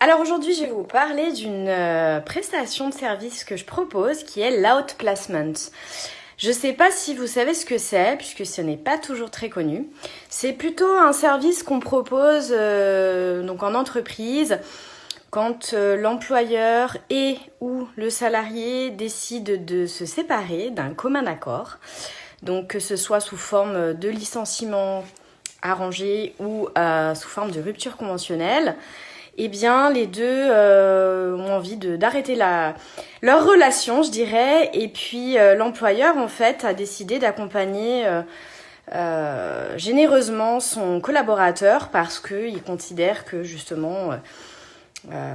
Alors aujourd'hui, je vais vous parler d'une prestation de service que je propose qui est l'outplacement. Je ne sais pas si vous savez ce que c'est, puisque ce n'est pas toujours très connu. C'est plutôt un service qu'on propose donc en entreprise quand l'employeur et ou le salarié décident de se séparer d'un commun accord. Donc que ce soit sous forme de licenciement arrangé ou sous forme de rupture conventionnelle. Eh bien, les deux ont envie d'arrêter leur relation, je dirais. Et puis, l'employeur, en fait, a décidé d'accompagner généreusement son collaborateur parce qu'il considère que, justement,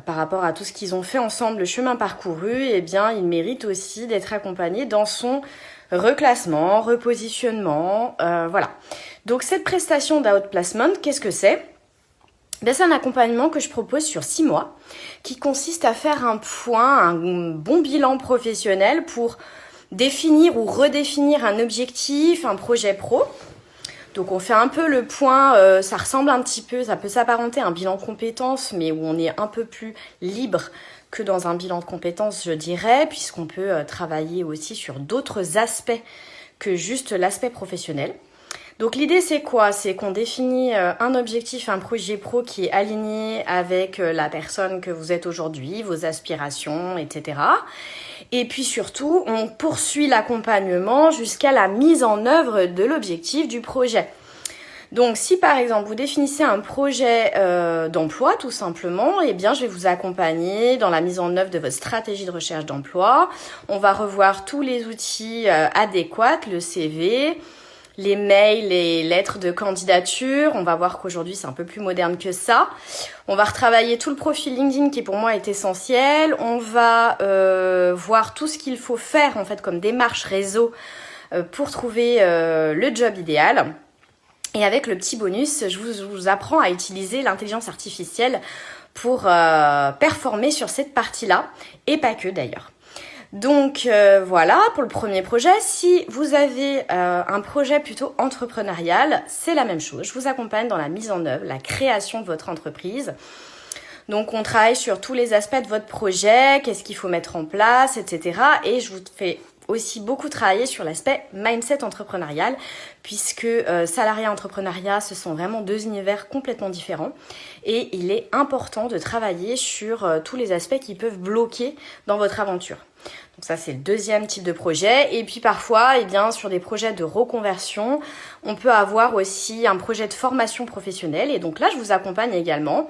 par rapport à tout ce qu'ils ont fait ensemble, le chemin parcouru, eh bien, il mérite aussi d'être accompagné dans son reclassement, repositionnement, voilà. Donc, cette prestation d'outplacement, qu'est-ce que c'est ? C'est un accompagnement que je propose sur 6 mois qui consiste à faire un point, un bon bilan professionnel pour définir ou redéfinir un objectif, un projet pro. Donc on fait un peu le point, ça ressemble un petit peu, ça peut s'apparenter à un bilan de compétences, mais où on est un peu plus libre que dans un bilan de compétences, je dirais, puisqu'on peut travailler aussi sur d'autres aspects que juste l'aspect professionnel. Donc l'idée c'est quoi? C'est qu'on définit un objectif, un projet pro qui est aligné avec la personne que vous êtes aujourd'hui, vos aspirations, etc. Et puis surtout, on poursuit l'accompagnement jusqu'à la mise en œuvre de l'objectif du projet. Donc si par exemple vous définissez un projet d'emploi tout simplement, eh bien je vais vous accompagner dans la mise en œuvre de votre stratégie de recherche d'emploi. On va revoir tous les outils adéquats, le CV, les mails, les lettres de candidature. On va voir qu'aujourd'hui, c'est un peu plus moderne que ça. On va retravailler tout le profil LinkedIn qui, pour moi, est essentiel. On va voir tout ce qu'il faut faire, en fait, comme démarche réseau pour trouver le job idéal. Et avec le petit bonus, je vous apprends à utiliser l'intelligence artificielle pour performer sur cette partie-là, et pas que d'ailleurs. Donc voilà pour le premier projet. Si vous avez un projet plutôt entrepreneurial, c'est la même chose. Je vous accompagne dans la mise en œuvre, la création de votre entreprise. Donc on travaille sur tous les aspects de votre projet, qu'est-ce qu'il faut mettre en place, etc. Et je vous fais aussi beaucoup travailler sur l'aspect mindset entrepreneurial, puisque salariat et entrepreneuriat, ce sont vraiment deux univers complètement différents. Et il est important de travailler sur tous les aspects qui peuvent bloquer dans votre aventure. Donc ça, c'est le deuxième type de projet. Et puis parfois, eh bien, sur des projets de reconversion, on peut avoir aussi un projet de formation professionnelle. Et donc là, je vous accompagne également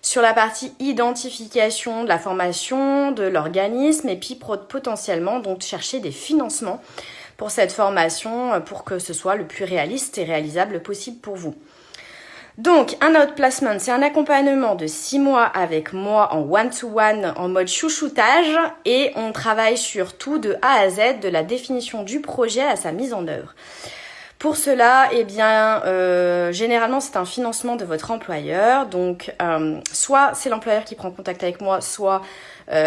sur la partie identification de la formation, de l'organisme, et puis potentiellement donc chercher des financements pour cette formation pour que ce soit le plus réaliste et réalisable possible pour vous. Donc, un outplacement, c'est un accompagnement de 6 mois avec moi en one-to-one, en mode chouchoutage, et on travaille sur tout de A à Z, de la définition du projet à sa mise en œuvre. Pour cela, eh bien, généralement, c'est un financement de votre employeur. Donc, soit c'est l'employeur qui prend contact avec moi, soit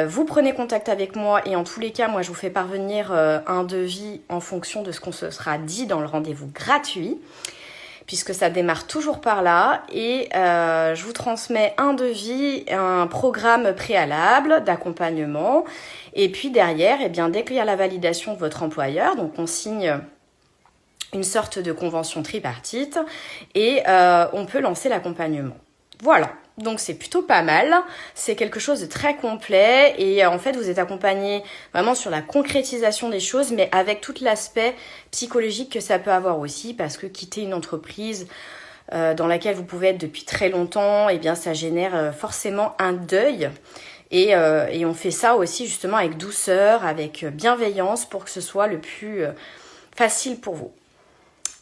vous prenez contact avec moi. Et en tous les cas, moi, je vous fais parvenir un devis en fonction de ce qu'on se sera dit dans le rendez-vous gratuit, puisque ça démarre toujours par là. Et je vous transmets un devis, un programme préalable d'accompagnement. Et puis derrière, eh bien, dès qu'il y a la validation de votre employeur, donc on signe une sorte de convention tripartite et on peut lancer l'accompagnement. Voilà, donc c'est plutôt pas mal, c'est quelque chose de très complet et en fait vous êtes accompagné vraiment sur la concrétisation des choses, mais avec tout l'aspect psychologique que ça peut avoir aussi, parce que quitter une entreprise dans laquelle vous pouvez être depuis très longtemps, eh bien ça génère forcément un deuil. Et on fait ça aussi justement avec douceur, avec bienveillance pour que ce soit le plus facile pour vous.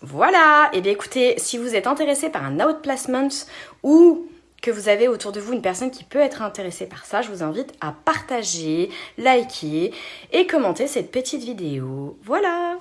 Voilà, et bien écoutez, si vous êtes intéressé par un outplacement ou que vous avez autour de vous une personne qui peut être intéressée par ça, je vous invite à partager, liker et commenter cette petite vidéo. Voilà!